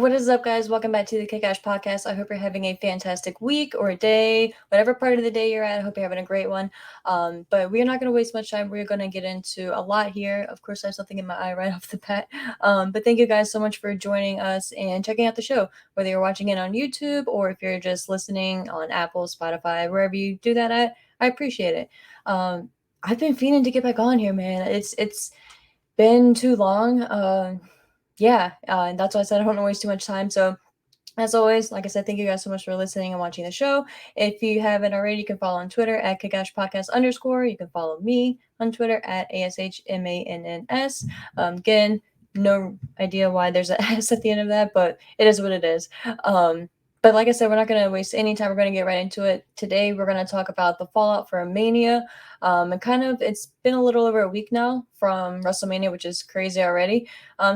What is up, guys? Welcome back to the Kick-Ass Podcast. I hope you're having a fantastic week or day, whatever part of the day you're at. I hope you're having a great one. But we're not going to waste much time. We're going to get into a lot here. Of course, I have something in my eye right off the bat. But thank you guys so much for joining us and checking out the show, whether you're watching it on YouTube or if you're just listening on Apple, Spotify, wherever you do that at. I appreciate it. I've been feeling to get back on here, man. It's been too long. And that's why I said I don't want to waste too much time. So, as always, like I said, thank you guys so much for listening and watching the show. If you haven't already, you can follow on Twitter at @kickashpodcast_. You can follow me on Twitter at ASHMANNS. Again, no idea why there's an S at the end of that, but it is what it is. But like I said, we're not going to waste any time. We're going to get right into it. Today, we're going to talk about the fallout for Mania. And it's been a little over a week now from Wrestlemania, which is crazy already.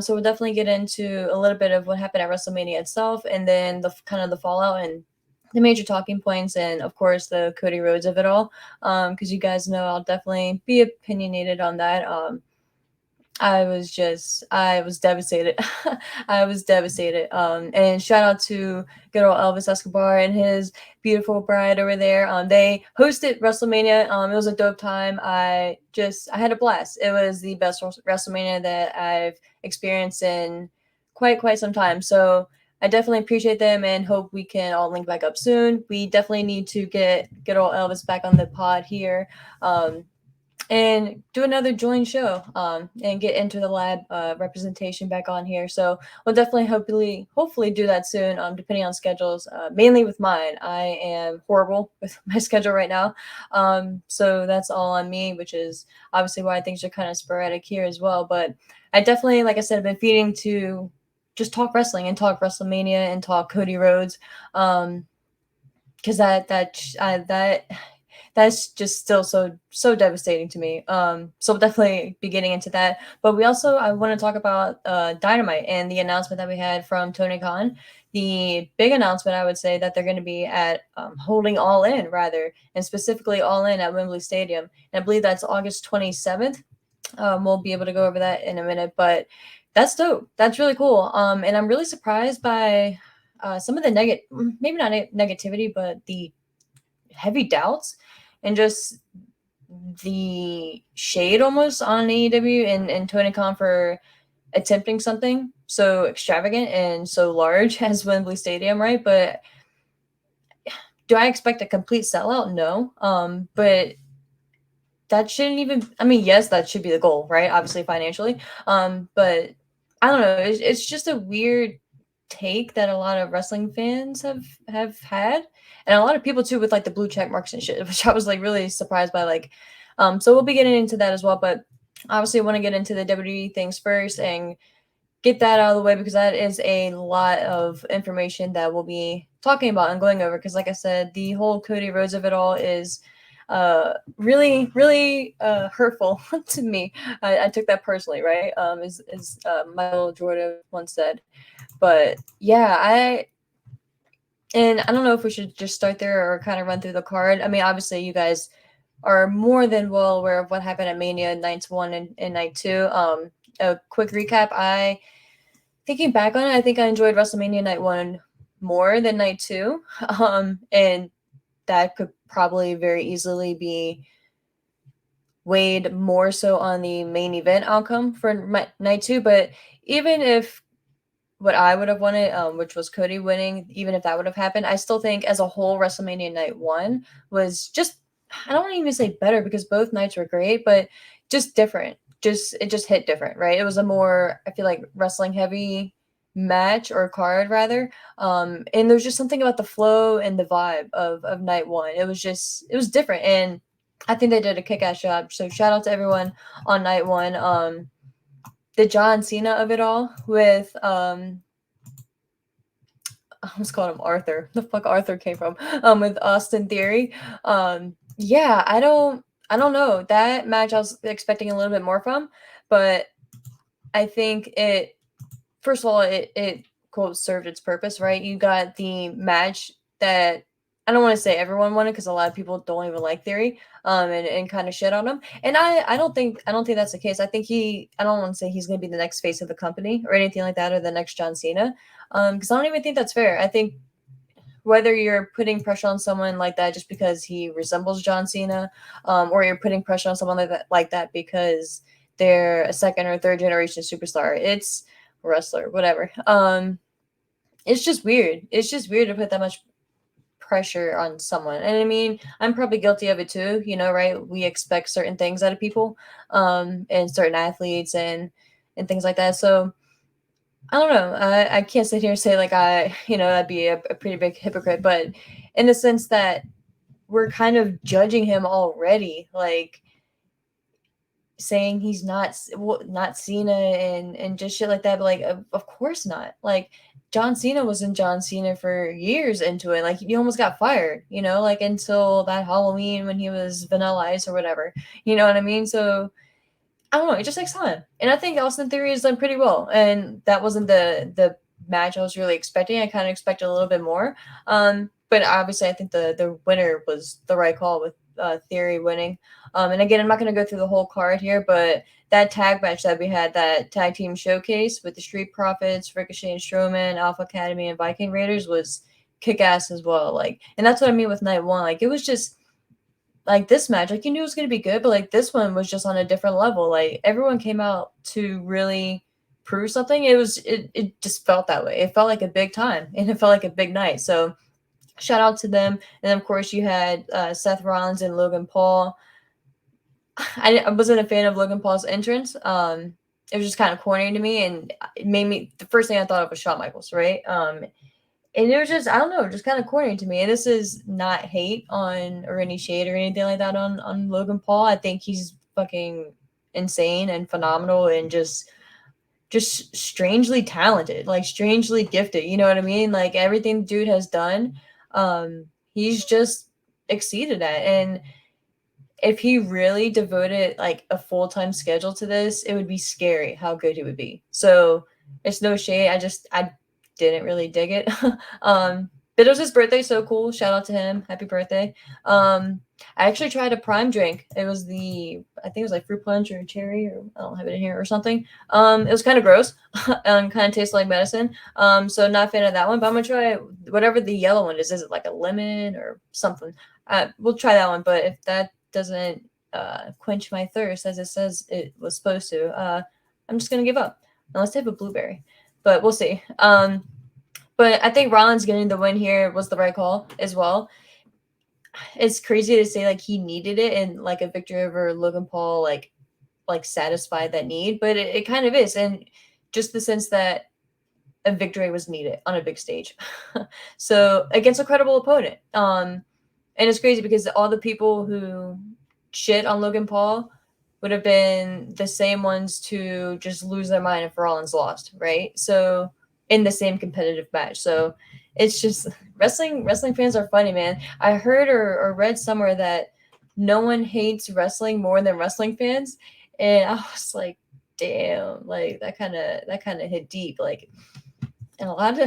So we'll definitely get into a little bit of what happened at Wrestlemania itself, and then the fallout and the major talking points, and of course the Cody Rhodes of it all. Because you guys know I'll definitely be opinionated on that. I was devastated. I was devastated. And shout out to good old Elvis Escobar and his beautiful bride over there. They hosted WrestleMania. It was a dope time. I had a blast. It was the best WrestleMania that I've experienced in quite some time. So I definitely appreciate them and hope we can all link back up soon. We definitely need to get good old Elvis back on the pod here. And do another joint show and get Enter the Lab representation back on here. So we'll definitely hopefully do that soon, depending on schedules, mainly with mine. I am horrible with my schedule right now. So that's all on me, which is obviously why things are kind of sporadic here as well. But I definitely, like I said, have been feeding to just talk wrestling and talk WrestleMania and talk Cody Rhodes. Because that's just still so devastating to me. So we'll definitely be getting into that. But I want to talk about Dynamite and the announcement that we had from Tony Khan. The big announcement, I would say, that they're going to be at holding All In, rather, and specifically All In at Wembley Stadium. And I believe that's August 27th. We'll be able to go over that in a minute, but that's dope. That's really cool. And I'm really surprised by some of the maybe not negativity, but the heavy doubts and just the shade almost on AEW and Tony Khan for attempting something so extravagant and so large as Wembley Stadium, right? But do I expect a complete sellout? No. But that shouldn't even, I mean, yes, that should be the goal, right? Obviously financially. But I don't know. It's just a weird take that a lot of wrestling fans have had, and a lot of people too with like the blue check marks and shit, which I was like really surprised by. So we'll be getting into that as well, but obviously I want to get into the WWE things first and get that out of the way, because that is a lot of information that we'll be talking about and going over, because like I said, the whole Cody Rhodes of it all is really hurtful to me. I took that personally, right? As Michael Jordan once said. But yeah, I don't know if we should just start there or kind of run through the card. I mean, obviously you guys are more than well aware of what happened at Mania nights 1 and night 2. A quick recap. Thinking back on it, I think I enjoyed WrestleMania night 1 more than night 2. And that could probably very easily be weighed more so on the main event outcome for night 2. But even if what I would have wanted, which was Cody winning, even if that would have happened, I still think as a whole WrestleMania night 1 was just, I don't want to even say better because both nights were great, but just different. It just hit different, right? It was a more, I feel like, wrestling heavy match, or card rather. And there's just something about the flow and the vibe of night 1. It was different, and I think they did a kick-ass job. So shout out to everyone on night 1. The John Cena of it all with I almost called him Arthur. The fuck Arthur came from. With Austin Theory. Yeah, I don't know. That match I was expecting a little bit more from, but I think it, first of all, it quote served its purpose, right? You got the match that I don't want to say everyone wanted, because a lot of people don't even like Theory, and kind of shit on him. And I don't think that's the case. I don't want to say he's going to be the next face of the company or anything like that, or the next John Cena, because I don't even think that's fair. I think whether you're putting pressure on someone like that just because he resembles John Cena, or you're putting pressure on someone like that because they're a second or third generation superstar, it's wrestler, whatever. It's just weird. It's just weird to put that much pressure on someone. And I mean, I'm probably guilty of it too, right? We expect certain things out of people, and certain athletes and things like that. So I don't know. I can't sit here and say like I'd be a pretty big hypocrite, but in the sense that we're kind of judging him already, like saying he's not Cena and just shit like that. But like, of course not. Like John Cena wasn't John Cena for years into it. Like he almost got fired, like until that Halloween when he was Vanilla Ice or whatever. You know what I mean? So I don't know. It just takes time, and I think Austin Theory has done pretty well. And that wasn't the match I was really expecting. I kind of expected a little bit more. But obviously, I think the winner was the right call with Theory winning. And again, I'm not going to go through the whole card here, but that tag match that we had, that tag team showcase with the Street Profits, Ricochet and Strowman, Alpha Academy, and Viking Raiders was kick ass as well. Like, and that's what I mean with night one. Like, it was just like this match, like you knew it was going to be good, but like this one was just on a different level. Like everyone came out to really prove something. It just felt that way. It felt like a big time, and it felt like a big night. So shout out to them. And then of course you had Seth Rollins and Logan Paul. I wasn't a fan of Logan Paul's entrance. It was just kind of corny to me, and it made me, the first thing I thought of was Shawn Michaels, right? And it was just, I don't know, just kind of corny to me. And this is not hate on or any shade or anything like that on Logan Paul. I think he's fucking insane and phenomenal and just strangely talented, like strangely gifted. You know what I mean? Like everything dude has done, he's just exceeded at. And if he really devoted like a full-time schedule to this, it would be scary how good he would be. So it's no shade. I didn't really dig it. But it was his birthday, so cool. Shout out to him. Happy birthday. I actually tried a prime drink. It was I think it was like fruit punch or cherry, or I don't have it in here or something. It was kind of gross and kind of tasted like medicine. So not a fan of that one, but I'm gonna try whatever the yellow one is. Is it like a lemon or something? We'll try that one. But if that doesn't quench my thirst as it says it was supposed to, I'm just gonna give up unless they have a blueberry, but we'll see. But I think Rollins getting the win here was the right call as well. It's crazy to say like he needed it, and like a victory over Logan Paul like satisfied that need, but it kind of is, and just the sense that a victory was needed on a big stage. So against a credible opponent. And it's crazy because all the people who shit on Logan Paul would have been the same ones to just lose their mind if Rollins lost, right? So in the same competitive match. So it's just wrestling fans are funny, man. I heard or read somewhere that no one hates wrestling more than wrestling fans. And I was like, damn, like that kind of hit deep. Like in a lot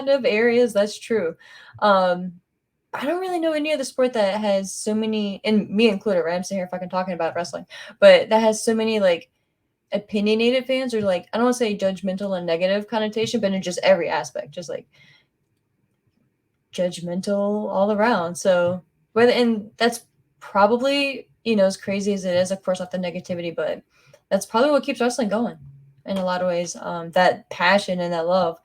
of areas, that's true. I don't really know any other sport that has so many, and me included, right? I'm sitting here fucking talking about wrestling, but that has so many like opinionated fans, or like, I don't want to say judgmental and negative connotation, but in just every aspect, just like judgmental all around. So and that's probably, as crazy as it is, of course, not the negativity, but that's probably what keeps wrestling going in a lot of ways. That passion and that love.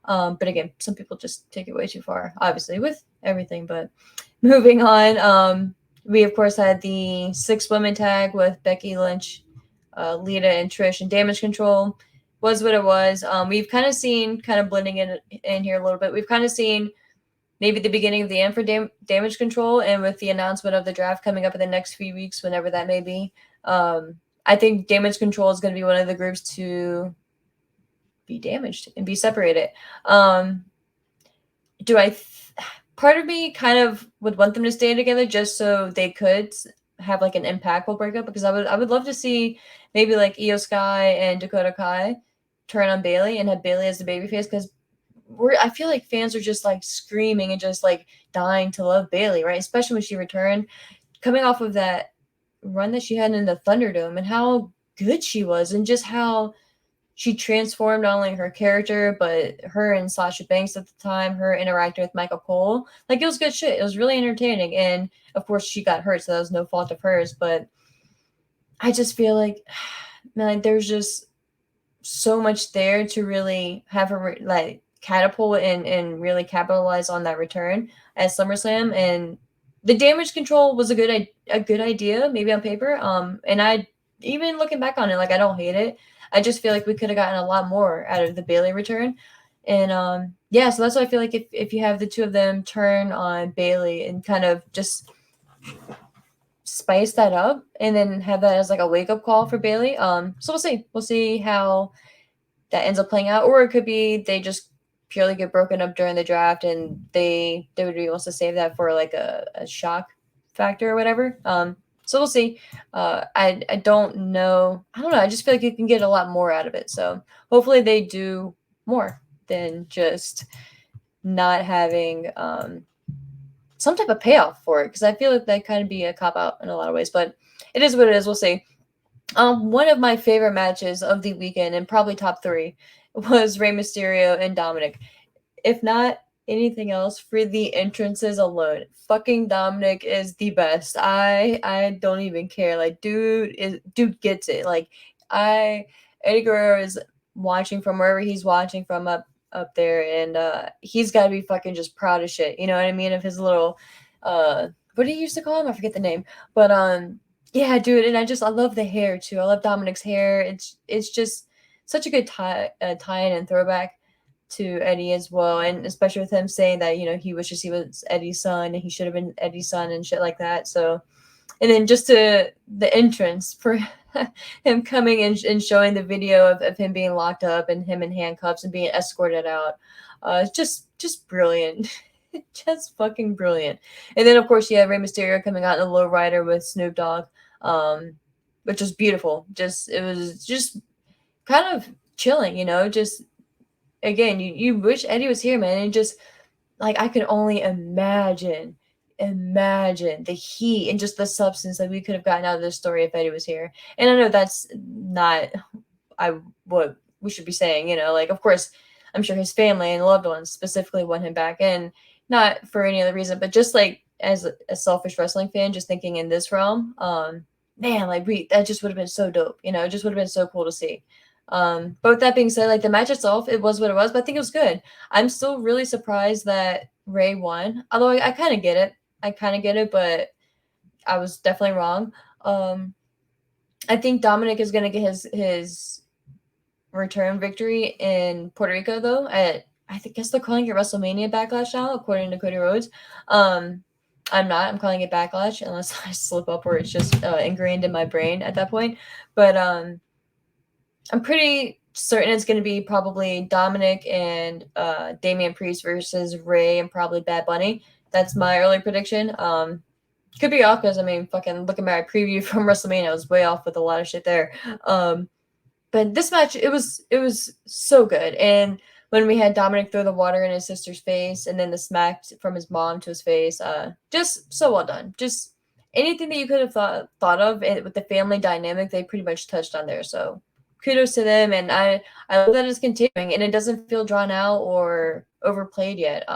But again, some people just take it way too far, obviously, with everything. But moving on, we, of course, had the 6-women tag with Becky Lynch, Lita, and Trish, and Damage Control. Was what it was. We've kind of seen, kind of blending in here a little bit, we've kind of seen maybe the beginning of the end for Damage Control, and with the announcement of the draft coming up in the next few weeks, whenever that may be. I think Damage Control is going to be one of the groups to be damaged and be separated. Part of me kind of would want them to stay together just so they could have like an impactful breakup, because I would love to see maybe like Io Sky and Dakota Kai turn on Bailey and have Bailey as the babyface, because I feel like fans are just like screaming and just like dying to love Bayley, right? Especially when she returned, coming off of that run that she had in the Thunderdome and how good she was, and just how she transformed not only her character, but her and Sasha Banks at the time, her interacting with Michael Cole. Like, it was good shit. It was really entertaining. And of course, she got hurt, so that was no fault of hers. But I just feel like, man, like, there's just so much there to really have her like catapult and really capitalize on that return at SummerSlam. And the damage control was a good idea, maybe on paper. And I, even looking back on it, like, I don't hate it. I just feel like we could have gotten a lot more out of the Bayley return. And yeah, so that's why I feel like if you have the two of them turn on Bayley and kind of just spice that up and then have that as like a wake up call for Bayley. So we'll see. We'll see how that ends up playing out, or it could be they just purely get broken up during the draft and they would be able to save that for like a shock factor or whatever. So we'll see. I don't know. I don't know. I just feel like you can get a lot more out of it. So hopefully they do more than just not having some type of payoff for it, because I feel like that kind of be a cop out in a lot of ways. But it is what it is. We'll see. One of my favorite matches of the weekend, and probably top three, was Rey Mysterio and Dominic. If not anything else, for the entrances alone, fucking Dominic is the best. I don't even care. Like, dude gets it. Like, Eddie Guerrero is watching from wherever he's watching from up there, and he's got to be fucking just proud of shit. You know what I mean? Of his little what do you used to call him? I forget the name, but yeah, dude, and I love the hair too. I love Dominic's hair. It's just such a good tie-in and throwback to Eddie as well, and especially with him saying that, he wishes he was Eddie's son and he should have been Eddie's son and shit like that. So, and then just to the entrance for him coming and showing the video of him being locked up and him in handcuffs and being escorted out. It's just brilliant. Just fucking brilliant. And then of course you have Rey Mysterio coming out in a low rider with Snoop Dogg, which was beautiful. It was just kind of chilling, just again, you wish Eddie was here, man, and just like I could only imagine the heat and just the substance that we could have gotten out of this story if Eddie was here. And I know that's not what we should be saying, like, of course, I'm sure his family and loved ones specifically want him back, and not for any other reason, but just like as a selfish wrestling fan, just thinking in this realm, man, like that just would have been so dope, it just would have been so cool to see. But with that being said, like the match itself, it was what it was, but I think it was good. I'm still really surprised that Ray won, although I kind of get it, but I was definitely wrong. I think Dominic is gonna get his return victory in Puerto Rico, though. I guess they're calling it WrestleMania Backlash now, according to Cody Rhodes. I'm not. I'm calling it Backlash unless I slip up or it's just ingrained in my brain at that point. But I'm pretty certain it's going to be probably Dominic and Damian Priest versus Ray and probably Bad Bunny. That's my early prediction. Could be off because, I mean, fucking looking at my preview from WrestleMania, I was way off with a lot of shit there. But this match, it was so good. And when we had Dominic throw the water in his sister's face and then the smack from his mom to his face, just so well done. Just anything that you could have thought of, and with the family dynamic, they pretty much touched on there. So kudos to them, and I love that it's continuing, and it doesn't feel drawn out or overplayed yet.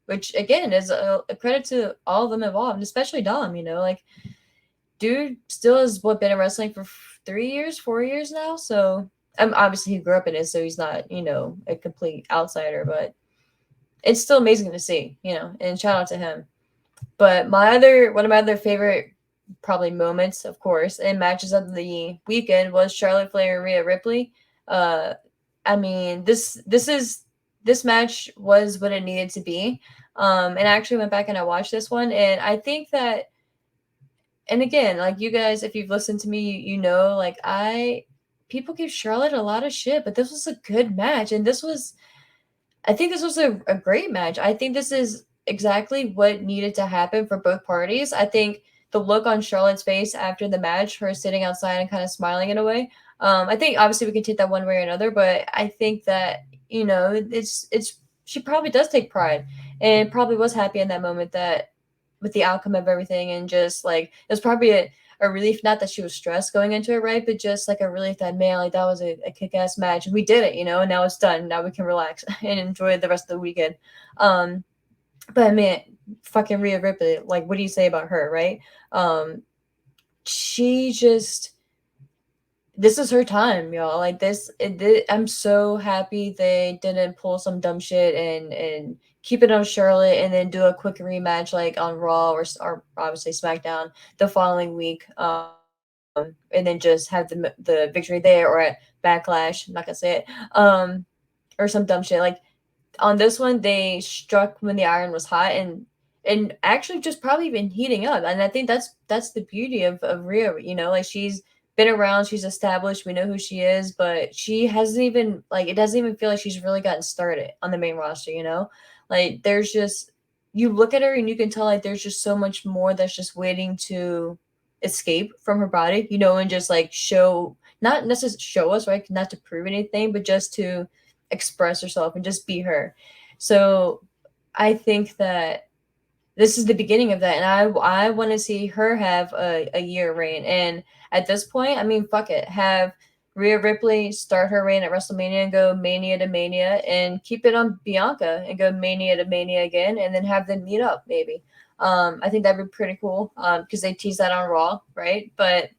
Which again is a credit to all of them involved, especially Dom. Like, dude still has been in wrestling for 3 years, 4 years now. So obviously he grew up in it, so he's not a complete outsider, but it's still amazing to see, and shout out to him. But one of my other favorite probably moments, of course, in matches of the weekend was Charlotte Flair and Rhea Ripley. I mean, this match was what it needed to be. And I actually went back and I watched this one, and I think that, and again, like, you guys, if you've listened to me, like, people give Charlotte a lot of shit, but this was a good match, and I think this was a great match. I think this is exactly what needed to happen for both parties. I think the look on Charlotte's face after the match, her sitting outside and kind of smiling in a way, I think obviously we can take that one way or another, but I think that, it's she probably does take pride and probably was happy in that moment that with the outcome of everything, and just like it was probably a relief, not that she was stressed going into it, right, but just like a relief that, man, like that was a kick-ass match and we did it, and now it's done, now we can relax and enjoy the rest of the weekend. um but man, fucking Rhea Ripley, like what do you say about her, right? She just, this is her time, y'all. Like I'm so happy they didn't pull some dumb shit and keep it on Charlotte and then do a quick rematch like on Raw or obviously SmackDown the following week, and then just have the victory there or at Backlash. I'm not gonna say it, or some dumb shit like on this one. They struck when the iron was hot and actually just probably been heating up, and I think that's the beauty of Rhea. Like she's been around, she's established, we know who she is, but she hasn't even, like, it doesn't even feel like she's really gotten started on the main roster. Like there's just, you look at her and you can tell like there's just so much more that's just waiting to escape from her body, and just like show, not necessarily show us, right, not to prove anything, but just to express herself and just be her. So I think that this is the beginning of that, and I want to see her have a year reign. And at this point, I mean, fuck it, have Rhea Ripley start her reign at WrestleMania and go Mania to Mania, and keep it on Bianca and go Mania to Mania again, and then have them meet up maybe. I think that'd be pretty cool because they tease that on Raw, right? But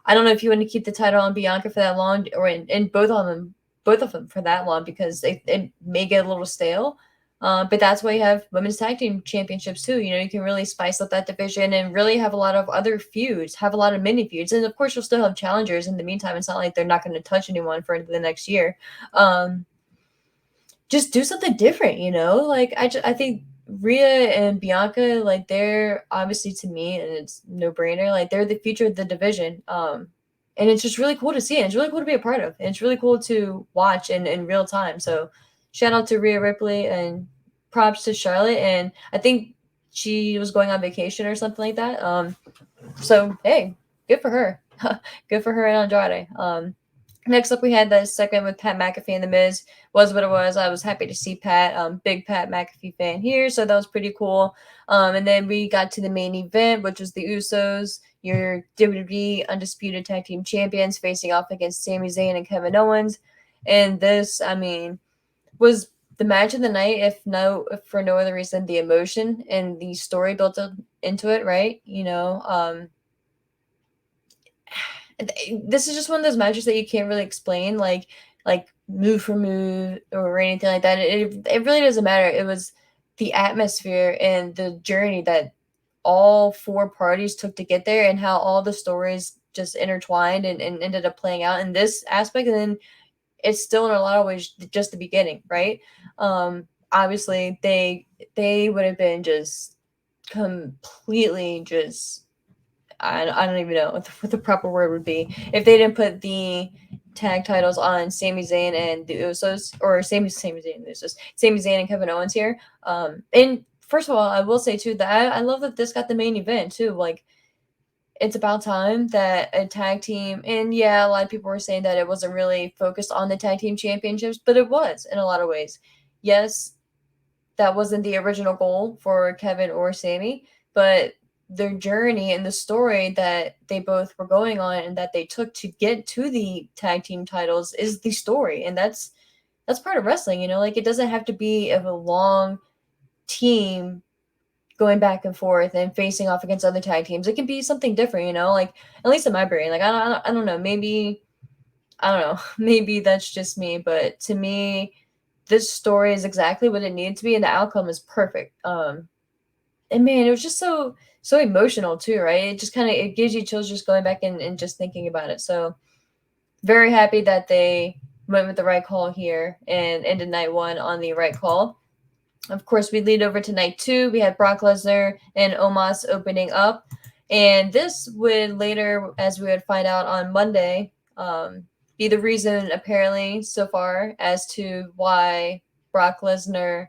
I don't know if you want to keep the title on Bianca for that long, or in both of them for that long, because it may get a little stale. But that's why you have women's tag team championships too. You can really spice up that division and really have a lot of other feuds, have a lot of mini feuds, and of course you'll still have challengers in the meantime. It's not like they're not going to touch anyone for the next year. Um, just do something different. Like I think Rhea and Bianca, like they're obviously, to me, and it's no brainer, like they're the future of the division. And it's just really cool to see, and it's really cool to be a part of, and it's really cool to watch in real time. So shout out to Rhea Ripley and props to Charlotte. And I think she was going on vacation or something like that. So hey, good for her. Good for her and Andrade. Next up, we had the segment with Pat McAfee and The Miz. Was what it was. I was happy to see Pat. Big Pat McAfee fan here, so that was pretty cool. And then we got to the main event, which was the Usos, your WWE Undisputed Tag Team Champions, facing off against Sami Zayn and Kevin Owens. And this, I mean, was the match of the night, if for no other reason, the emotion and the story built up into it, right? This is just one of those matches that you can't really explain, like move for move or anything like that. It really doesn't matter. It was the atmosphere and the journey that all four parties took to get there, and how all the stories just intertwined and ended up playing out in this aspect. And then it's still in a lot of ways just the beginning, right? Obviously they would have been just completely just, I don't even know what the proper word would be if they didn't put the tag titles on Sami Zayn and the Usos, or Sami Zayn and the Usos, Sami Zayn and Kevin Owens here. And first of all, I will say too that I love that this got the main event too. Like, it's about time that a tag team, and yeah, a lot of people were saying that it wasn't really focused on the tag team championships, but it was in a lot of ways. Yes, that wasn't the original goal for Kevin or Sammy, but their journey and the story that they both were going on and that they took to get to the tag team titles is the story. And that's part of wrestling. Like, it doesn't have to be of a long team going back and forth and facing off against other tag teams. It can be something different, like, at least in my brain. Like, I don't know, maybe, I don't know, maybe that's just me, but to me, this story is exactly what it needed to be, and the outcome is perfect. And man, it was just so emotional too, right? It just kind of, it gives you chills just going back and just thinking about it. So very happy that they went with the right call here and ended night one on the right call. Of course, we lead over to night two. We had Brock Lesnar and Omos opening up, and this would later, as we would find out on Monday, be the reason, apparently, so far, as to why Brock Lesnar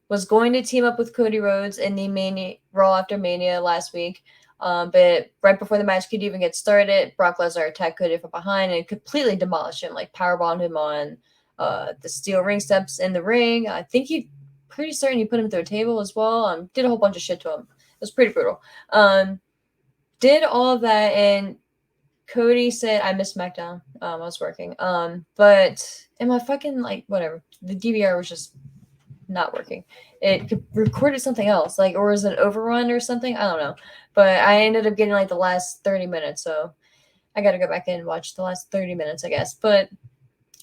was going to team up with Cody Rhodes in the Raw after Mania last week. But right before the match could even get started, Brock Lesnar attacked Cody from behind and completely demolished him, like powerbombed him on the steel ring steps in the ring. I think pretty certain he put him through a table as well. Did a whole bunch of shit to him. It was pretty brutal. Did all of that, and Cody said, I missed SmackDown. I was working. But am I fucking like whatever? The DVR was just not working. It recorded something else, like, or was it an overrun or something? I don't know. But I ended up getting like the last 30 minutes, so I got to go back in and watch the last 30 minutes, I guess. But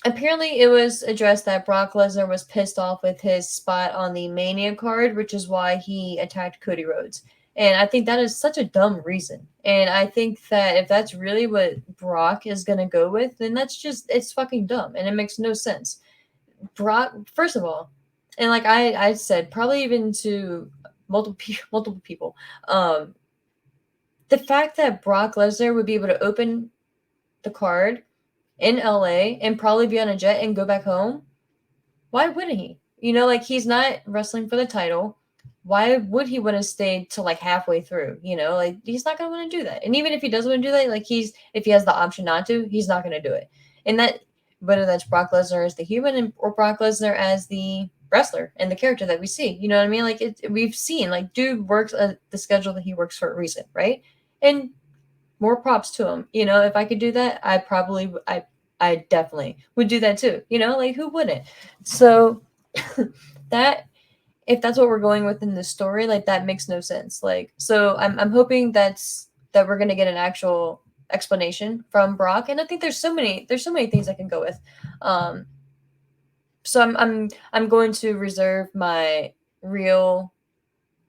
apparently, it was addressed that Brock Lesnar was pissed off with his spot on the Mania card, which is why he attacked Cody Rhodes. And I think that is such a dumb reason. And I think that if that's really what Brock is going to go with, then it's fucking dumb. And it makes no sense. Brock, first of all, and like I said, probably even to multiple people, the fact that Brock Lesnar would be able to open the card in LA and probably be on a jet and go back home, why wouldn't he? Like, he's not wrestling for the title. Why would he want to stay till like halfway through? Like, he's not gonna want to do that. And even if he does want to do that, like, if he has the option not to, he's not gonna do it. And that, whether that's Brock Lesnar as the human or Brock Lesnar as the wrestler and the character that we see, you know what I mean? Like, we've seen, like, dude works the schedule that he works for a reason, right? And more props to him. If I could do that, I definitely would do that too. Like, who wouldn't? So that, if that's what we're going with in the story, like, that makes no sense. Like, so I'm hoping that we're gonna get an actual explanation from Brock. And I think there's so many things I can go with. So I'm going to reserve my real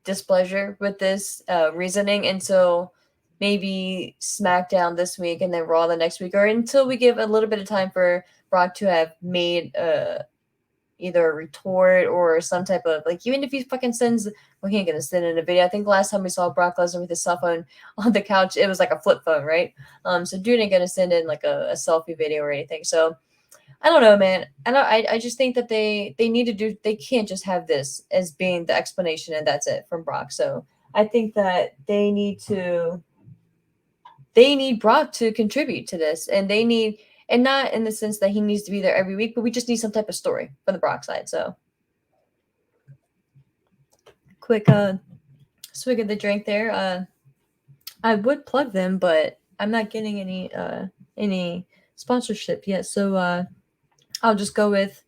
displeasure with this reasoning until maybe SmackDown this week and then Raw the next week, or until we give a little bit of time for Brock to have made either a retort or some type of, like, even if he fucking sends, well, he ain't gonna send in a video. I think last time we saw Brock Lesnar with his cell phone on the couch, it was like a flip phone, right? So dude ain't gonna send in like a selfie video or anything. So I don't know, man. I just think that they need to do. They can't just have this as being the explanation and that's it from Brock. So I think that they need Brock to contribute to this, and and not in the sense that he needs to be there every week, but we just need some type of story from the Brock side. So quick swig of the drink there. I would plug them, but I'm not getting any sponsorship yet. So I'll just go with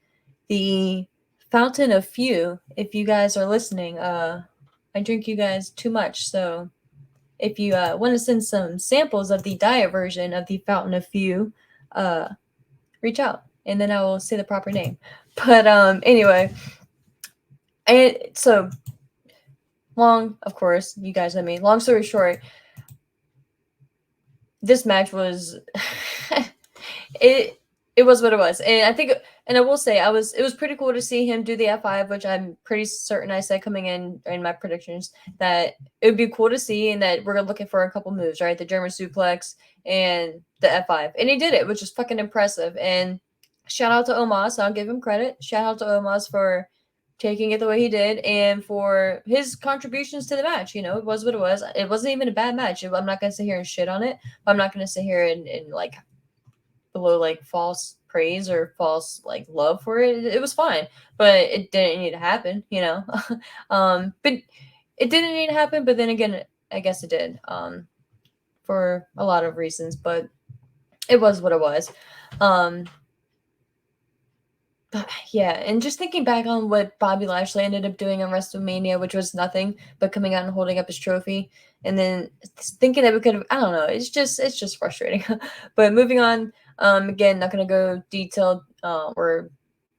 the Fountain of Few. If you guys are listening, I drink you guys too much. So if you want to send some samples of the diet version of the Fountain of Few, reach out and then I will say the proper name. But anyway, and so long, of course, you guys know me. Long story short, this match was it was what it was. And I think, and I will say, it was pretty cool to see him do the F5, which I'm pretty certain I said coming in my predictions that it would be cool to see, and that we're looking for a couple moves, right? The German suplex and the F5. And he did it, which is fucking impressive. And shout out to Omos. I'll give him credit. Shout out to Omos for taking it the way he did and for his contributions to the match. It was what it was. It wasn't even a bad match. I'm not going to sit here and shit on it. I'm not going to sit here and like below like false praise or false like love for it. It was fine, but it didn't need to happen, but it didn't need to happen. But then again, I guess it did, for a lot of reasons, but it was what it was. But yeah, and just thinking back on what Bobby Lashley ended up doing on Wrestlemania, which was nothing but coming out and holding up his trophy, and then thinking that we could have, I don't know, it's just frustrating. But moving on, again, not gonna go detailed or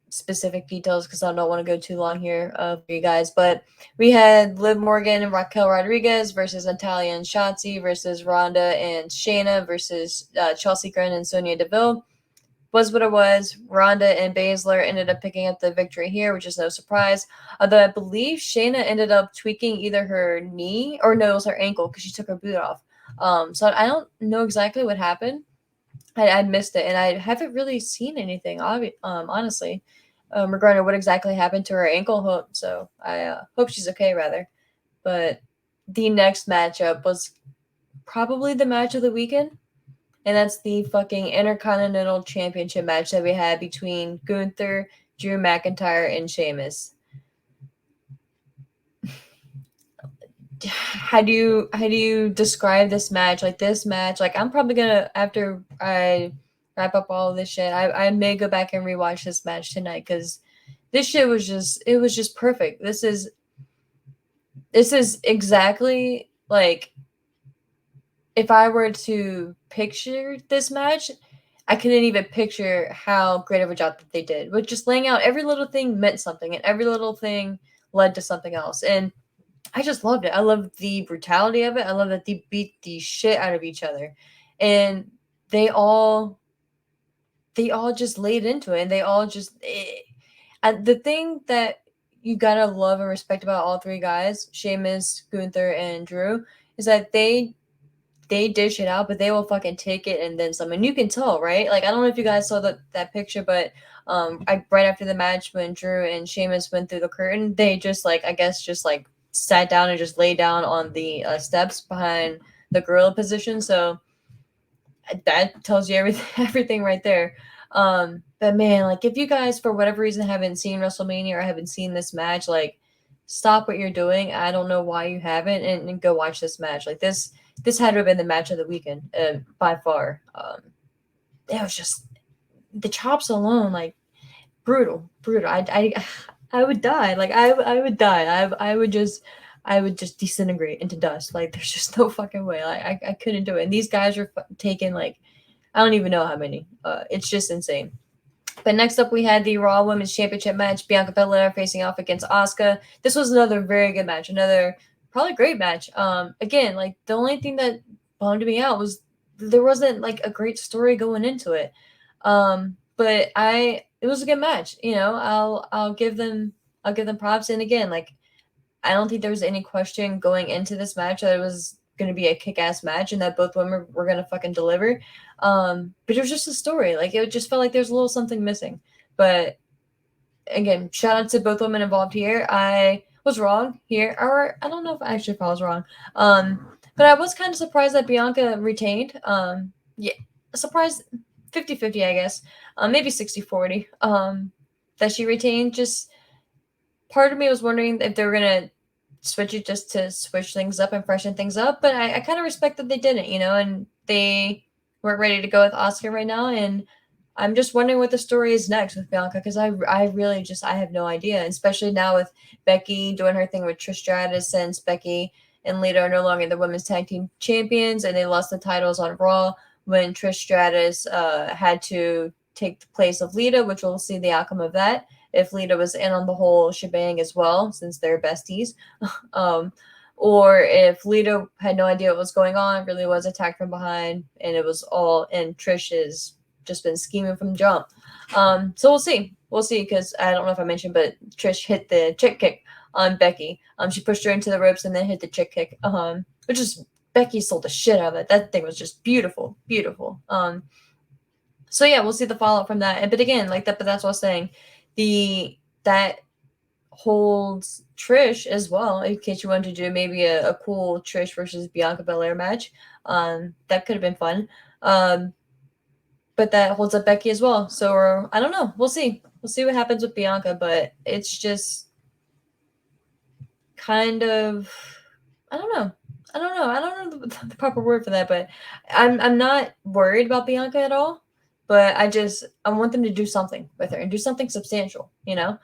specific details because I don't want to go too long here for you guys. But we had Liv Morgan and Raquel Rodriguez versus Natalia and Shotzi versus Ronda and Shayna versus Chelsea Green and Sonya Deville. Was what it was. Ronda and Baszler ended up picking up the victory here, which is no surprise. Although I believe Shayna ended up tweaking either her knee or no, it was her ankle because she took her boot off. So I don't know exactly what happened. I missed it, and I haven't really seen anything, honestly, regarding what exactly happened to her ankle. So I hope she's okay, rather. But the next matchup was probably the match of the weekend. and that's the fucking Intercontinental Championship match that we had between Gunther, Drew McIntyre, and Sheamus. How do you describe this match? Like this match, like I'm probably gonna, after I wrap up all of this shit, I may go back and rewatch this match tonight because this shit was just, it was just perfect. This is exactly like, if I were to picture this match, I couldn't even picture how great of a job that they did. But just laying out every little thing meant something, and every little thing led to something else. And I just loved it. I loved the brutality of it. I love that they beat the shit out of each other. And they all just laid into it, and they all just the thing that you gotta love and respect about all three guys, Sheamus, Gunther, and Drew, is that they dish it out, but they will fucking take it and then some. And you can tell, right? Like, I don't know if you guys saw that picture, but right after the match when Drew and Sheamus went through the curtain, they just like, I guess, just like sat down and just laid down on the steps behind the gorilla position. So that tells you everything, everything right there. But man, like, if you guys for whatever reason haven't seen WrestleMania or haven't seen this match, like, stop what you're doing. I don't know why you haven't, and go watch this match. Like, this had to have been the match of the weekend, by far. It was just the chops alone, like, brutal, brutal. I would die. Like, I would die. I would just disintegrate into dust. Like, there's just no fucking way. Like, I couldn't do it. And these guys are taking, like, I don't even know how many. It's just insane. But next up, we had the Raw Women's Championship match. Bianca Belair facing off against Asuka. This was another very good match. Another probably great match. Again, like, the only thing that bummed me out was there wasn't like a great story going into it. But it was a good match. You know, I'll give them props. And again, like, I don't think there was any question going into this match that it was going to be a kick-ass match and that both women were going to fucking deliver. But it was just a story. Like, it just felt like there's a little something missing. But again, shout out to both women involved here. I was wrong here, or I don't know if I was wrong. But I was kind of surprised that Bianca retained. Yeah, surprised 50-50, I guess. Maybe 60-40. That she retained. Just part of me was wondering if they were gonna switch it just to switch things up and freshen things up, but I kind of respect that they didn't, you know, and they weren't ready to go with Oscar right now. And I'm just wondering what the story is next with Bianca, because I really just, I have no idea, especially now with Becky doing her thing with Trish Stratus, since Becky and Lita are no longer the women's tag team champions and they lost the titles on Raw when Trish Stratus had to take the place of Lita, which we'll see the outcome of that if Lita was in on the whole shebang as well, since they're besties. Or if Lita had no idea what was going on, really was attacked from behind, and it was all, and Trish has just been scheming from the jump. So we'll see. We'll see, because I don't know if I mentioned, but Trish hit the chick kick on Becky. She pushed her into the ropes and then hit the chick kick, which is, Becky sold the shit out of it. That thing was just beautiful, beautiful. So yeah, we'll see the fallout from that. But again, like that, but that's what I was saying. That holds Trish as well, in case you wanted to do maybe a cool Trish versus Bianca Belair match. That could have been fun. But that holds up Becky as well. So I don't know. We'll see. We'll see what happens with Bianca, but it's just kind of, I don't know. I don't know the proper word for that, but I'm not worried about Bianca at all. But I want them to do something with her and do something substantial, you know?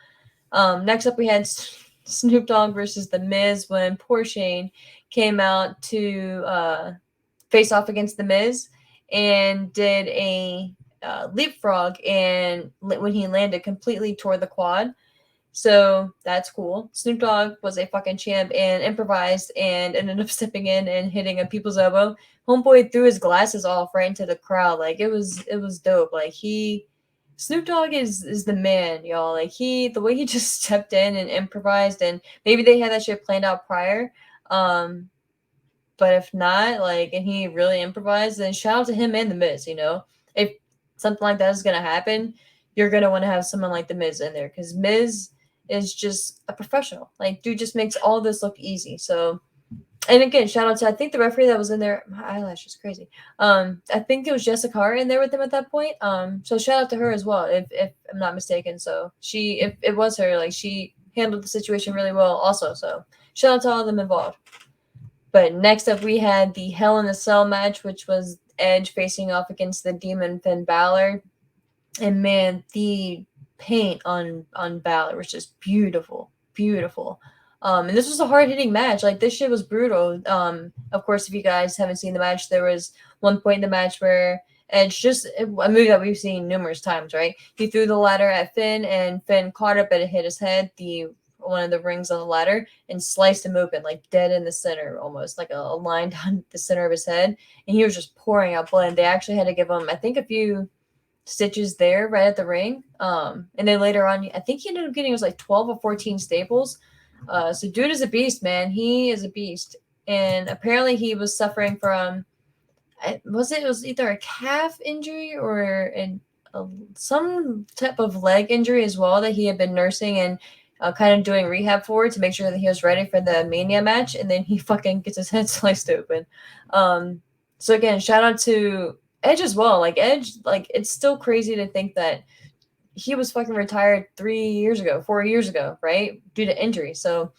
Next up, we had Snoop Dogg versus The Miz when poor Shane came out to face off against The Miz and did a leapfrog, and when he landed, completely tore the quad. So that's cool. Snoop Dogg was a fucking champ and improvised and ended up stepping in and hitting a people's elbow. Homeboy threw his glasses off right into the crowd. Like, it was dope. Like, Snoop Dogg is the man, y'all. Like, the way he just stepped in and improvised, and maybe they had that shit planned out prior. But if not, like, and he really improvised, then shout out to him and The Miz, you know? If something like that is gonna happen, you're gonna want to have someone like The Miz in there, because Miz is just a professional. Like, dude just makes all this look easy. So And again, shout out to, I think the referee that was in there, my eyelash is crazy. I think it was Jessica Hart in there with them at that point. So shout out to her as well, if I'm not mistaken. So if it was her, like she handled the situation really well also. So shout out to all of them involved. But next up we had the Hell in a Cell match, which was Edge facing off against the Demon Finn Balor. And man, the paint on Balor was just beautiful, beautiful. And this was a hard hitting match. Like this shit was brutal. Of course, if you guys haven't seen the match, there was one point in the match where Edge, just a move that we've seen numerous times, right? He threw the ladder at Finn, and Finn caught it, but it hit his head, the one of the rings on the ladder, and sliced him open, like dead in the center, almost like a line down the center of his head. And he was just pouring out blood. And they actually had to give him, I think, a few stitches there right at the ring. And then later on, I think he ended up getting, it was like 12 or 14 staples. So dude is a beast, man. He is a beast. And apparently he was suffering from, it was either a calf injury or some type of leg injury as well that he had been nursing and kind of doing rehab for to make sure that he was ready for the Mania match. And then he fucking gets his head sliced open. So again, shout out to Edge as well. Like Edge, like it's still crazy to think that he was fucking retired 4 years ago, right? Due to injury. So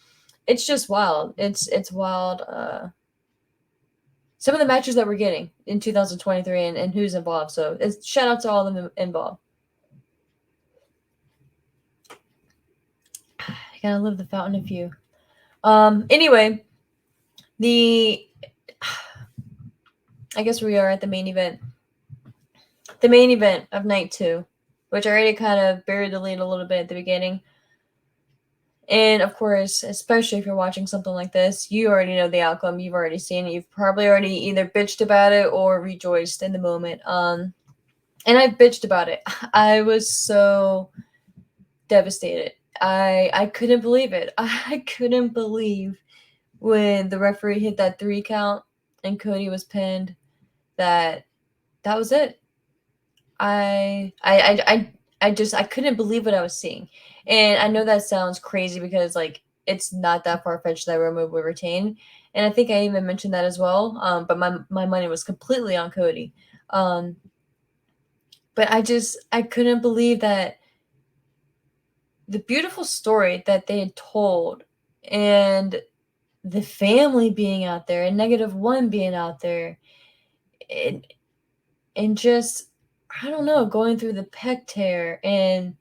it's just wild. It's wild. Some of the matches that we're getting in 2023 and who's involved. So it's shout out to all of them involved. I gotta love the Fountain of Youth. Anyway, I guess we are at the main event. The main event of night 2, which I already kind of buried the lead a little bit at the beginning. And of course, especially if you're watching something like this, you already know the outcome. You've already seen it. You've probably already either bitched about it or rejoiced in the moment. And I've bitched about it. I was so devastated. I couldn't believe it. I couldn't believe when the referee hit that 3 count and Cody was pinned that was it. I couldn't believe what I was seeing. And I know that sounds crazy because like it's not that far fetched that Roman would retain. And I think I even mentioned that as well. But my money was completely on Cody. But I couldn't believe that the beautiful story that they had told and the family being out there and -1 being out there and just, I don't know, going through the pec tear and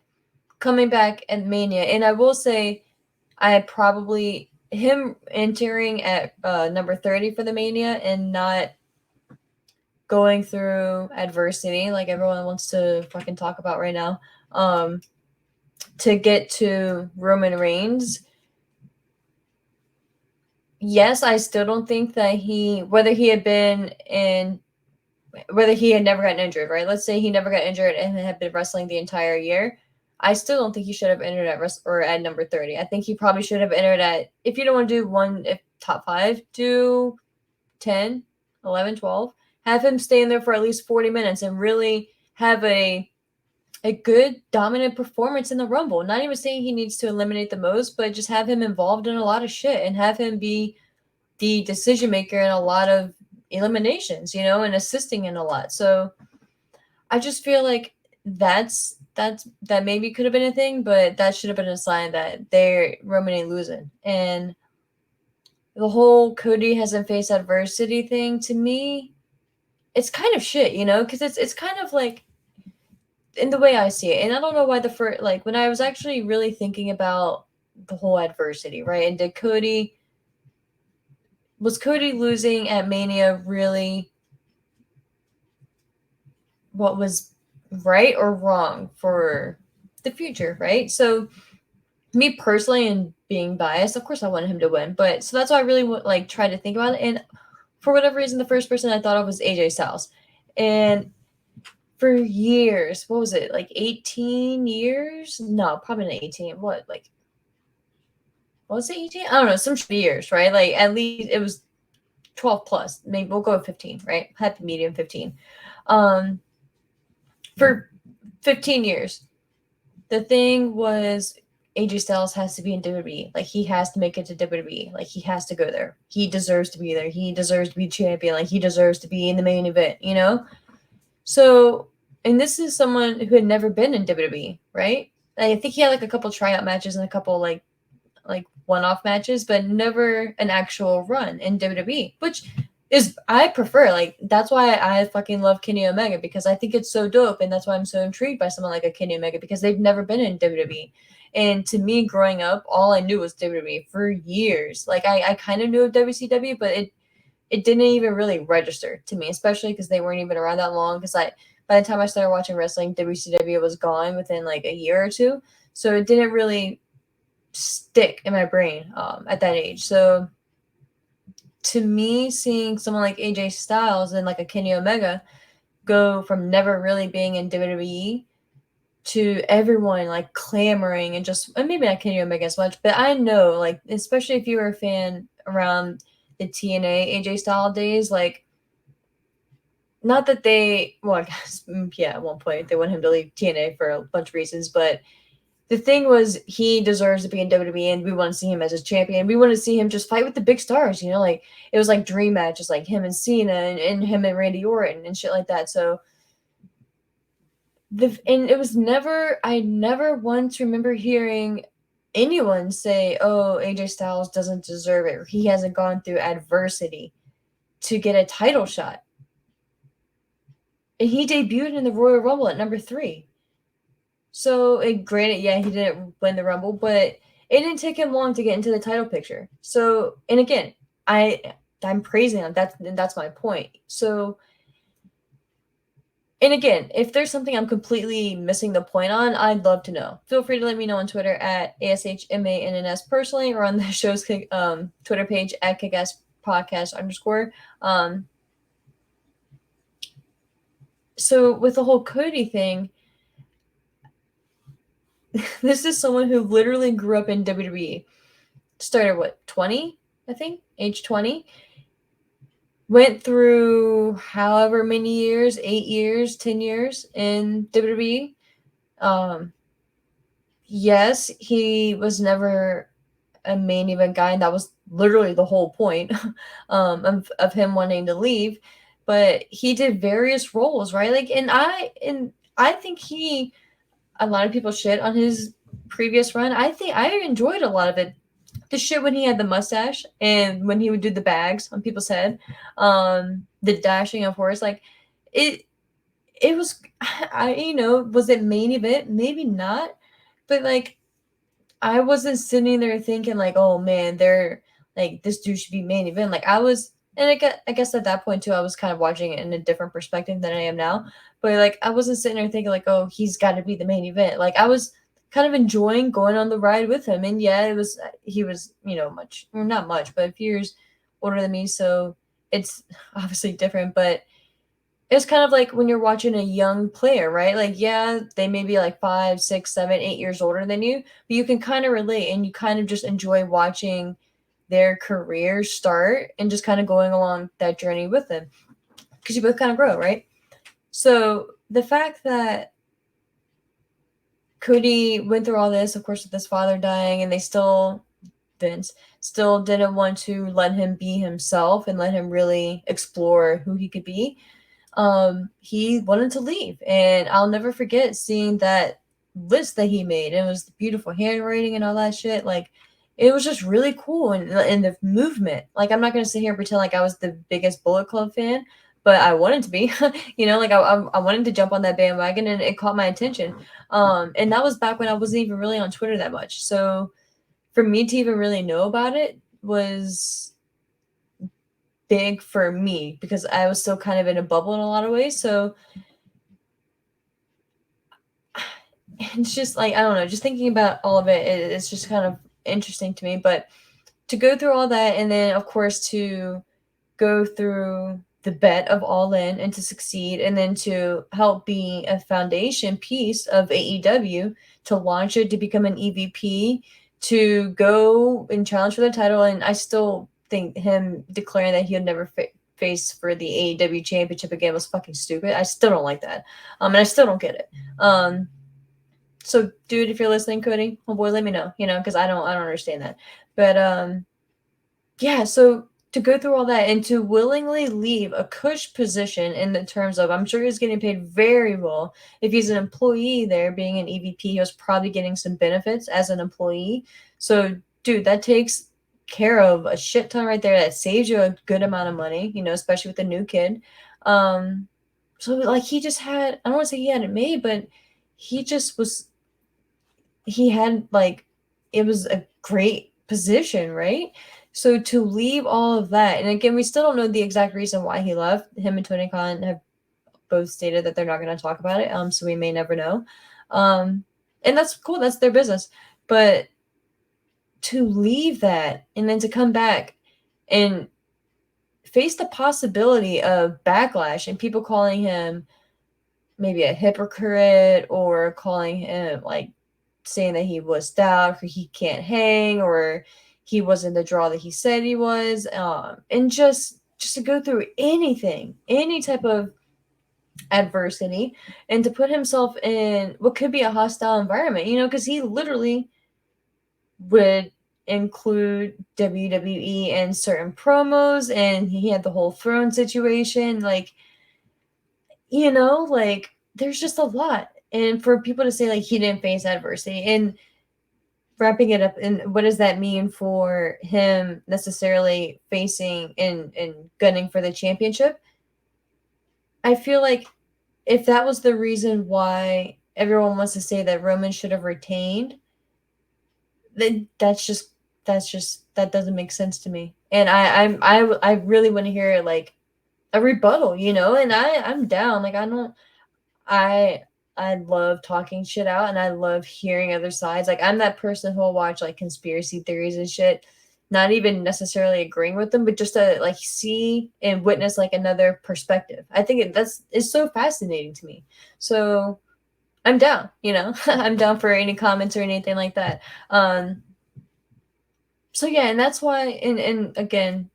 coming back at Mania. And I will say, him entering at number 30 for the Mania and not going through adversity like everyone wants to fucking talk about right now, to get to Roman Reigns. Yes, I still don't think that whether he had never gotten injured, right? Let's say he never got injured and had been wrestling the entire year. I still don't think he should have entered at number 30. I think he probably should have entered at, if you don't want to do top 5, do 10, 11, 12. Have him stay in there for at least 40 minutes and really have a good dominant performance in the Rumble. Not even saying he needs to eliminate the most, but just have him involved in a lot of shit and have him be the decision maker in a lot of eliminations, and assisting in a lot. So I just feel like that maybe could have been a thing, but that should have been a sign that Roman ain't losing. And the whole Cody hasn't faced adversity thing, to me, it's kind of shit, because it's kind of like, in the way I see it. And I don't know why when I was actually really thinking about the whole adversity, right? And was Cody losing at Mania really what was right or wrong for the future, right? So me personally, and being biased, of course I wanted him to win, but so that's why I really tried to think about it. And for whatever reason, the first person I thought of was AJ Styles. And for years, what was it, like 18 years? No, probably not 18. What was it, 18? I don't know, some years, right? Like at least it was 12 plus. Maybe we'll go with 15, right? Happy medium 15. For 15 years. The thing was, AJ Styles has to be in WWE. Like, he has to make it to WWE. Like, he has to go there. He deserves to be there. He deserves to be champion. Like, he deserves to be in the main event, you know? So, and this is someone who had never been in WWE, right? I think he had like a couple tryout matches and a couple like one-off matches, but never an actual run in WWE, which is I prefer. Like, that's why I fucking love Kenny Omega, because I think it's so dope, and that's why I'm so intrigued by someone like a Kenny Omega, because they've never been in WWE. And to me, growing up, all I knew was WWE for years. Like, I kind of knew of WCW, but it didn't even really register to me, especially because they weren't even around that long. Because by the time I started watching wrestling, WCW was gone within like a year or two, so it didn't really stick in my brain at that age. So to me, seeing someone like AJ Styles and like a Kenny Omega go from never really being in WWE to everyone like clamoring and maybe not Kenny Omega as much, but I know, like, especially if you were a fan around the TNA AJ Styles days, like, not that I guess, yeah, at one point they want him to leave TNA for a bunch of reasons, but the thing was, he deserves to be in WWE, and we want to see him as a champion. We want to see him just fight with the big stars, you know? Like, it was like dream matches, like him and Cena and him and Randy Orton and shit like that. So, and it was I never once remember hearing anyone say, oh, AJ Styles doesn't deserve it, or he hasn't gone through adversity to get a title shot. And he debuted in the Royal Rumble at number 3. So, granted, yeah, he didn't win the Rumble, but it didn't take him long to get into the title picture. So, and again, I'm praising him. That's my point. So, and again, if there's something I'm completely missing the point on, I'd love to know. Feel free to let me know on Twitter at ASHMANNS personally, or on the show's Twitter page at @KickassPodcast_. So with the whole Cody thing, this is someone who literally grew up in WWE. Started 20? I think age 20. Went through however many years, 8 years, 10 years in WWE. Yes, he was never a main event guy, and that was literally the whole point of him wanting to leave. But he did various roles, right? Like, and I think a lot of people shit on his previous run. I think I enjoyed a lot of it. The shit when he had the mustache and when he would do the bags on people's head, the dashing of horse, like it was, was it main event? Maybe not, but like I wasn't sitting there thinking like, oh man, they're like, this dude should be main event. Like, I was, and I guess at that point too, I was kind of watching it in a different perspective than I am now. But like, I wasn't sitting there thinking like, oh, he's got to be the main event. Like, I was kind of enjoying going on the ride with him. And yeah, he was, not much, but a few years older than me. So it's obviously different, but it's kind of like when you're watching a young player, right? Like, yeah, they may be like 5, 6, 7, 8 years older than you, but you can kind of relate, and you kind of just enjoy watching their career start and just kind of going along that journey with them, because you both kind of grow, right? So the fact that Cody went through all this, of course, with his father dying, and Vince still didn't want to let him be himself and let him really explore who he could be. He wanted to leave, and I'll never forget seeing that list that he made. It was the beautiful handwriting and all that shit. Like, it was just really cool, and the movement. Like, I'm not gonna sit here and pretend like I was the biggest Bullet Club fan, but I wanted to be. Like I wanted to jump on that bandwagon, and it caught my attention. And that was back when I wasn't even really on Twitter that much. So for me to even really know about it was big for me, because I was still kind of in a bubble in a lot of ways. So it's just like, I don't know, just thinking about all of it's just kind of interesting to me. But to go through all that, and then of course to go through the bet of All In and to succeed, and then to help be a foundation piece of AEW, to launch it, to become an EVP, to go and challenge for the title. And I still think him declaring that he would never face for the AEW championship again was fucking stupid. I still don't like that. And I still don't get it. So, dude, if you're listening, Cody, oh boy, let me know, because I don't understand that. But yeah, so to go through all that and to willingly leave a cush position in the terms of, I'm sure he's getting paid very well. If he's an employee there, being an EVP, he was probably getting some benefits as an employee. So, dude, that takes care of a shit ton right there. That saves you a good amount of money, especially with a new kid. Um, so like he just had, I don't want to say he had it made, but he just was, he had like, it was a great position, right? So to leave all of that, and again, we still don't know the exact reason why he left. Him and Tony Khan have both stated that they're not going to talk about it. So we may never know. And that's cool. That's their business. But to leave that and then to come back and face the possibility of backlash and people calling him maybe a hypocrite or calling him like saying that he was out or he can't hang or he wasn't the draw that he said he was, and just to go through anything, any type of adversity, and to put himself in what could be a hostile environment, because he literally would include WWE in certain promos, and he had the whole throne situation, like like there's just a lot. And for people to say like he didn't face adversity and wrapping it up, and what does that mean for him necessarily facing and gunning for the championship? I feel like if that was the reason why everyone wants to say that Roman should have retained, then that doesn't make sense to me. And I really want to hear like a rebuttal, and I'm down. Like I love talking shit out and I love hearing other sides. Like I'm that person who will watch like conspiracy theories and shit, not even necessarily agreeing with them, but just to like see and witness like another perspective. I think it's so fascinating to me. So I'm down, I'm down for any comments or anything like that. So yeah, and that's why, and again,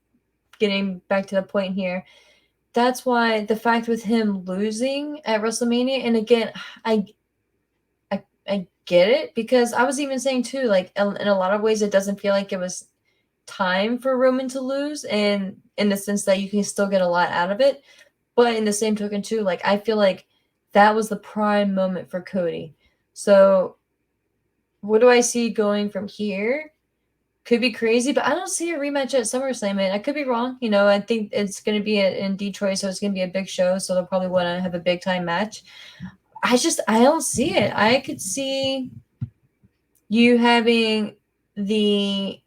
getting back to the point here, that's why the fact with him losing at WrestleMania, and again, I get it, because I was even saying too, like in a lot of ways, it doesn't feel like it was time for Roman to lose, and in the sense that you can still get a lot out of it. But in the same token too, like I feel like that was the prime moment for Cody. So what do I see going from here? Could be crazy, but I don't see a rematch at SummerSlam. And I could be wrong. I think it's going to be in Detroit, so it's going to be a big show. So they'll probably want to have a big time match. I don't see it. I could see you having the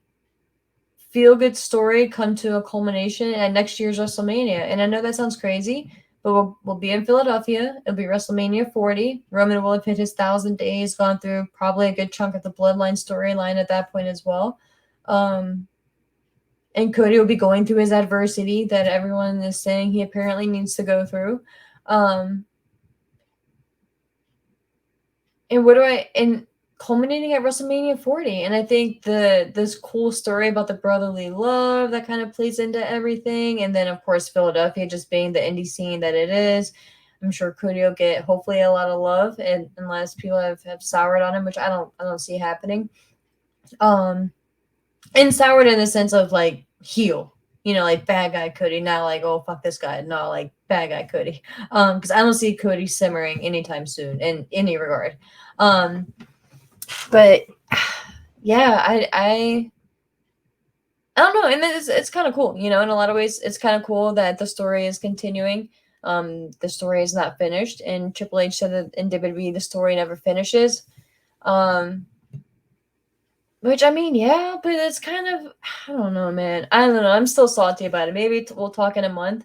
feel good story come to a culmination at next year's WrestleMania. And I know that sounds crazy, but we'll be in Philadelphia. It'll be WrestleMania 40. Roman will have hit his 1,000 days, gone through probably a good chunk of the Bloodline storyline at that point as well. And Cody will be going through his adversity that everyone is saying he apparently needs to go through. And culminating at WrestleMania 40. And I think this cool story about the brotherly love that kind of plays into everything. And then of course Philadelphia just being the indie scene that it is. I'm sure Cody will get hopefully a lot of love, and unless people have soured on him, which I don't see happening. And soured in the sense of like heel, like bad guy Cody, not like, oh fuck this guy, no, like bad guy Cody. Because I don't see Cody simmering anytime soon in any regard. But yeah, I don't know, and it's kind of cool, in a lot of ways. It's kind of cool that the story is continuing. The story is not finished, and Triple H said that in WWE the story never finishes. Which, I mean, yeah, but it's kind of, I don't know, man. I don't know. I'm still salty about it. Maybe we'll talk in a month,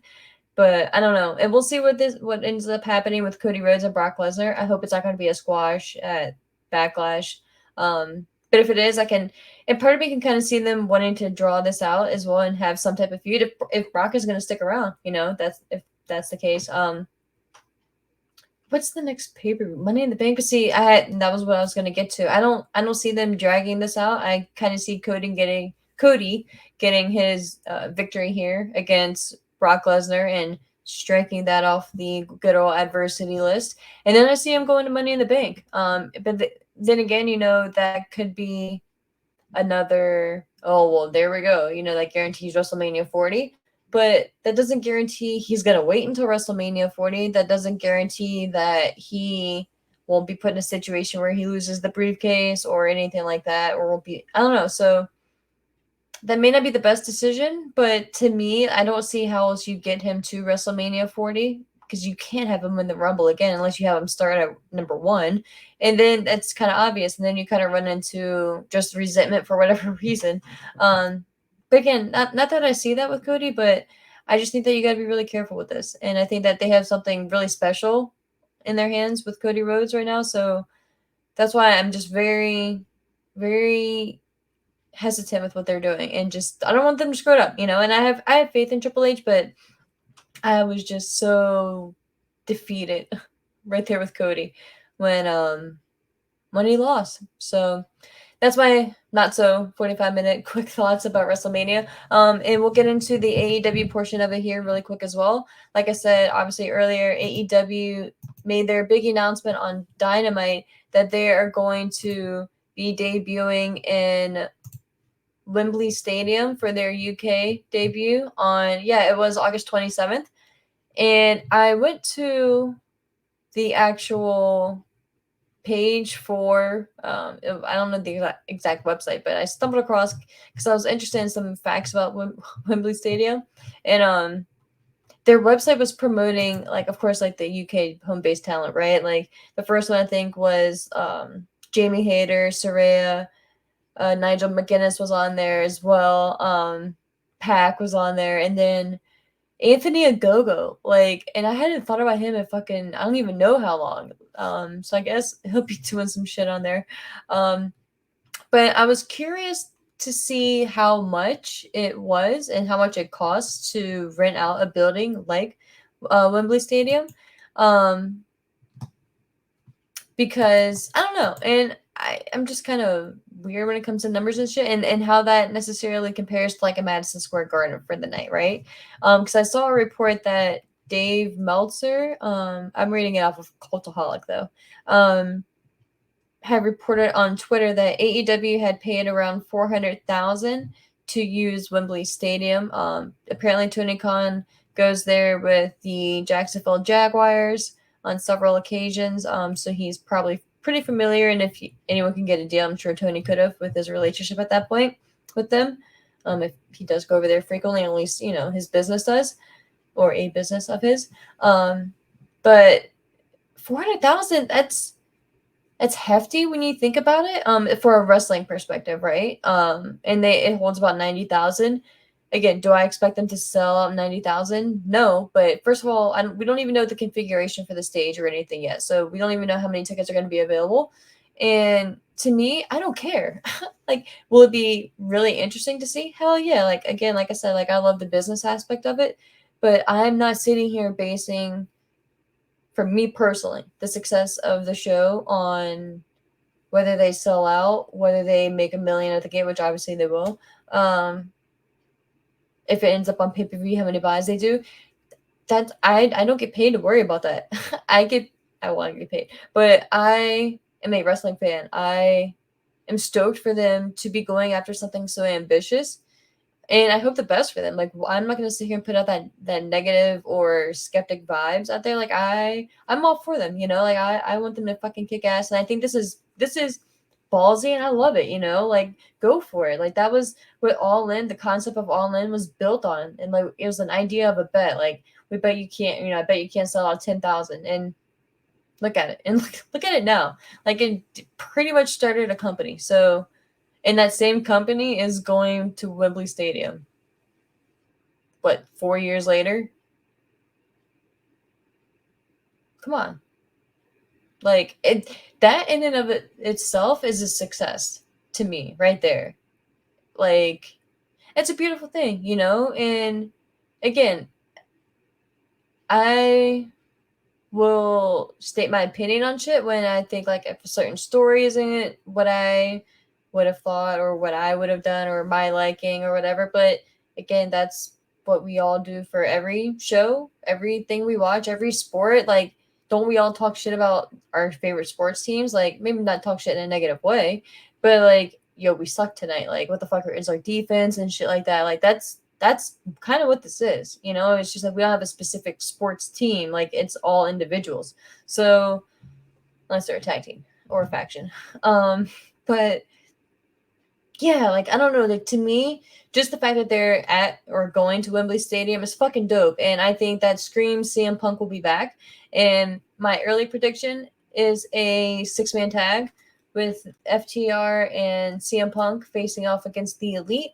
but I don't know. And we'll see what ends up happening with Cody Rhodes and Brock Lesnar. I hope it's not going to be a squash at Backlash. But if it is, and part of me can kind of see them wanting to draw this out as well and have some type of feud if Brock is going to stick around, if that's the case. What's the next pay-per-view? Money in the Bank. But see, that was what I was going to get to. I don't see them dragging this out. I kind of see Cody getting his victory here against Brock Lesnar and striking that off the good old adversity list. And then I see him going to Money in the Bank. But then again, that could be another, oh, well, there we go. That guarantees WrestleMania 40. But that doesn't guarantee he's going to wait until WrestleMania 40. That doesn't guarantee that he won't be put in a situation where he loses the briefcase or anything like that, or won't be, I don't know. So that may not be the best decision, but to me, I don't see how else you get him to WrestleMania 40, because you can't have him win the Rumble again unless you have him start at number one. And then that's kind of obvious. And then you kind of run into just resentment for whatever reason. But again, not that I see that with Cody, but I just think that you got to be really careful with this. And I think that they have something really special in their hands with Cody Rhodes right now. So that's why I'm just very, very hesitant with what they're doing, and just I don't want them to screw it up, And I have faith in Triple H, but I was just so defeated right there with Cody when he lost. So that's my not so 45-minute quick thoughts about WrestleMania. And we'll get into the AEW portion of it here really quick as well. Like I said, obviously earlier, AEW made their big announcement on Dynamite that they are going to be debuting in Wembley Stadium for their UK debut it was August 27th. And I went to the actual page for, I don't know the exact website, but I stumbled across because I was interested in some facts about Wembley Stadium. And their website was promoting, like, of course, like the UK home-based talent, right? Like the first one I think was Jamie Hayter, Saraya, Nigel McGuinness was on there as well. Pac was on there, and then Anthony Agogo. And I hadn't thought about him in fucking I don't even know how long. So I guess he'll be doing some shit on there. But I was curious to see how much it was and how much it costs to rent out a building like Wembley Stadium. Because I don't know, and I'm just kind of weird when it comes to numbers and shit, and how that necessarily compares to like a Madison Square Garden for the night, right? Because I saw a report that Dave Meltzer, I'm reading it off of Cultaholic though, had reported on Twitter that AEW had paid around $400,000 to use Wembley Stadium. Apparently Tony Khan goes there with the Jacksonville Jaguars on several occasions. So he's probably pretty familiar, and if anyone can get a deal, I'm sure Tony could have with his relationship at that point with them. If he does go over there frequently, at least his business does, or a business of his. But 400,000, that's hefty when you think about it. For a wrestling perspective, right? And it holds about 90,000. Again, do I expect them to sell out 90,000? No, but first of all, we don't even know the configuration for the stage or anything yet, so we don't even know how many tickets are going to be available. And to me, I don't care. Like, will it be really interesting to see? Hell yeah! Like, again, like I said, like I love the business aspect of it, but I'm not sitting here basing, for me personally, the success of the show on whether they sell out, whether they make $1 million at the gate, which obviously they will. If it ends up on pay-per-view, how many buys they do. That I don't get paid to worry about that. I want to get paid, but I am a wrestling fan. I am stoked for them to be going after something so ambitious, and I hope the best for them. Like, I'm not going to sit here and put out that negative or skeptic vibes out there. Like, I'm all for them, Like, I want them to fucking kick ass, and I think this is ballsy, and I love it, Like, go for it. Like, that was what All In, the concept of All In was built on, and like it was an idea of a bet. Like, we bet you can't, I bet you can't sell out 10,000, and look at it, and look at it now. Like, it pretty much started a company. So, and that same company is going to Wembley Stadium. What, 4 years later? Come on. Like, that in and of itself is a success to me right there. Like, it's a beautiful thing, And again, I will state my opinion on shit when I think like if a certain story isn't what I would have thought or what I would have done or my liking or whatever. But again, that's what we all do for every show, everything we watch, every sport. Like, don't we all talk shit about our favorite sports teams? Like, maybe not talk shit in a negative way, but like, yo, we suck tonight. Like, what the fuck is our defense and shit like that? Like, that's kind of what this is. You know, it's just like we don't have a specific sports team. Like, it's all individuals. So unless they're a tag team or a faction. But yeah, like I don't know, like to me, just the fact that they're at or going to Wembley Stadium is fucking dope. And I think that screams CM Punk will be back. And my early prediction is a 6-man tag with FTR and CM Punk facing off against the Elite.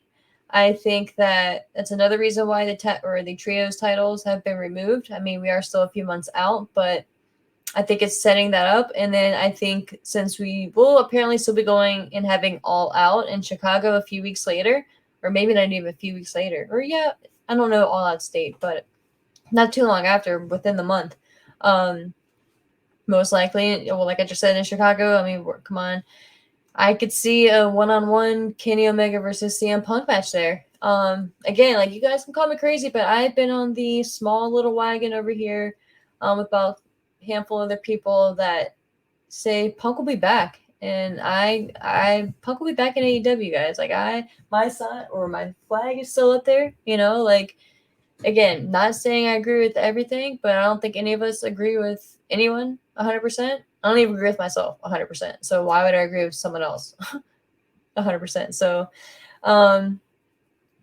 I think that that's another reason why the trios titles have been removed. I mean, we are still a few months out, but I think it's setting that up. And then I think since we will apparently still be going and having All Out in Chicago a few weeks later, or maybe not even a few weeks later, or yeah, I don't know All Out state, but not too long after, within the month. Most likely, well, like I just said in Chicago, I mean, come on. I could see a one-on-one Kenny Omega versus CM Punk match there. Again, like you guys can call me crazy, but I've been on the small little wagon over here with about handful of other people that say Punk will be back, and I Punk will be back in AEW, guys. Like my sign or my flag is still up there. You know, like again, not saying I agree with everything, but I don't think any of us agree with anyone 100%. I don't even agree with myself 100%. So why would I agree with someone else 100%? So,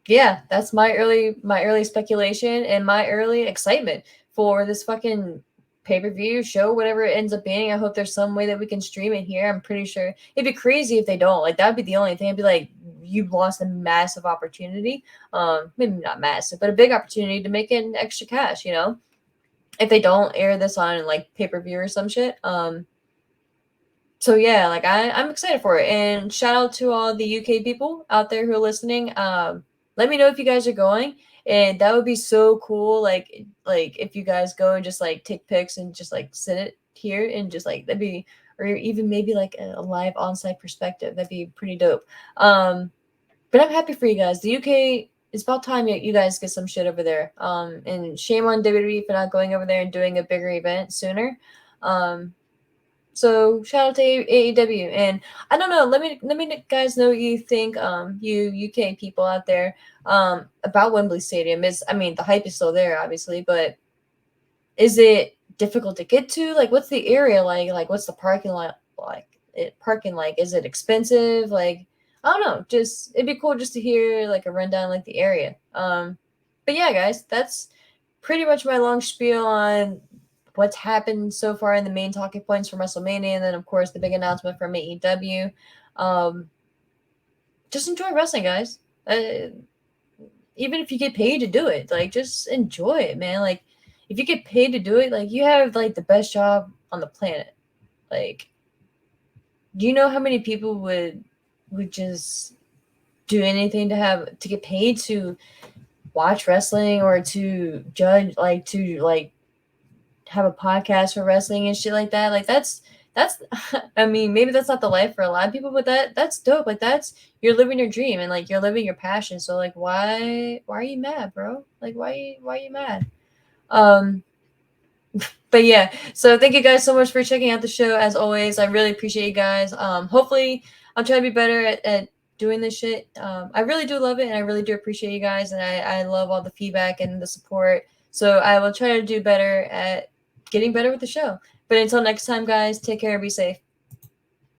yeah, that's my early speculation and my early excitement for this fucking pay-per-view show, whatever it ends up being. I hope there's some way that we can stream it here. I'm pretty sure it'd be crazy if they don't. Like that'd be the only thing. I'd be like, you've lost a massive opportunity. Maybe not massive, but a big opportunity to make an extra cash, you know? If they don't air this on like pay-per-view or some shit. So yeah, like I'm excited for it. And shout out to all the UK people out there who are listening. Let me know if you guys are going. And that would be so cool. Like if you guys go and just like take pics and just like sit it here and just like that'd be, or even maybe like a live on-site perspective. That'd be pretty dope. But I'm happy for you guys. The UK, it's about time you guys get some shit over there. And shame on WWE for not going over there and doing a bigger event sooner. So shout out to AEW, and I don't know. Let me guys know what you think. You UK people out there, about Wembley Stadium. I mean, the hype is still there, obviously, but is it difficult to get to? Like, what's the area like? Like, what's the parking lot like? Parking like? Is it expensive? Like, I don't know. Just it'd be cool just to hear like a rundown, like the area. But yeah, guys, that's pretty much my long spiel on what's happened so far in the main talking points from WrestleMania, and then of course the big announcement from AEW. Just enjoy wrestling, guys. Even if you get paid to do it, like just enjoy it, man. Like if you get paid to do it, like you have like the best job on the planet. Like, do you know how many people would just do anything to get paid to watch wrestling or to judge, like to like have a podcast for wrestling and shit like that? Like that's I mean, maybe that's not the life for a lot of people, but that's dope. Like you're living your dream and like you're living your passion. So like why are you mad, bro? Like why are you mad? But yeah, so thank you guys so much for checking out the show. As always, I really appreciate you guys. Hopefully I'll try to be better at doing this shit. I really do love it and I really do appreciate you guys, and I love all the feedback and the support. So I will try to do better at getting better with the show. But until next time, guys, take care and be safe.